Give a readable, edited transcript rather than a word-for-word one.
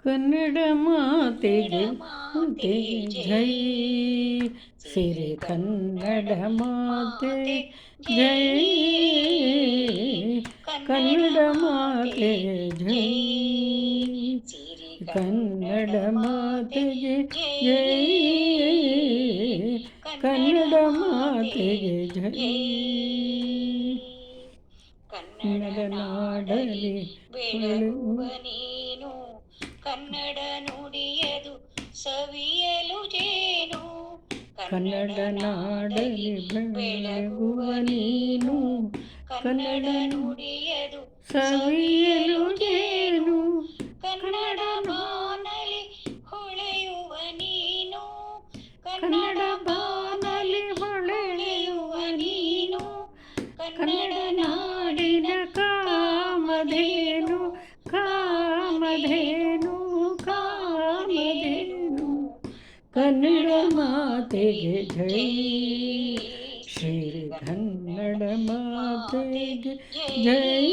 ಕನ್ನಡ ಮಾತೆಗೆ ಮಾತೆಗೆ ಜೈ, ಸಿರಿ ಕನ್ನಡ ಮಾತೆ ಜೈ, ಕನ್ನಡ ಮಾತೆಗೆ ಜೈ, ಕನ್ನಡ ಮಾತೆಗೆ ಜೈ, ಕನ್ನಡ ಮಾತೆಗೆ ಜೈ. ಕನ್ನಡ ನಾಡಲಿ ಬೆಳಗುವ ನೀನು, ಕನ್ನಡ ನುಡಿಯದು ಸವಿಯಲು ಜೇನು. ಕನ್ನಡ ನಾಡಲಿ ಬೆಳಗುವ ನೀನು, ಕನ್ನಡ ನುಡಿಯದು ಸವಿಯಲು ಜೇನು. ಕನ್ನಡ ಬಾನಲಿ ಹೊಳೆಯುವ ನೀನು, ಕನ್ನಡ ಬಾನಲಿ ಹೊಳೆಯುವ ನೀನು, ಕನ್ನಡ ನಾಡಿನ ಕಾಮಧೇನು, ಕಾಮಧೇನು, ಕಾಮಧೇನು. ಕನ್ನಡ ಮಾತೆಗೆ ಜೈ, ಶ್ರೀ ಕನ್ನಡ ಮಾತೆಗೆ ಜೈ.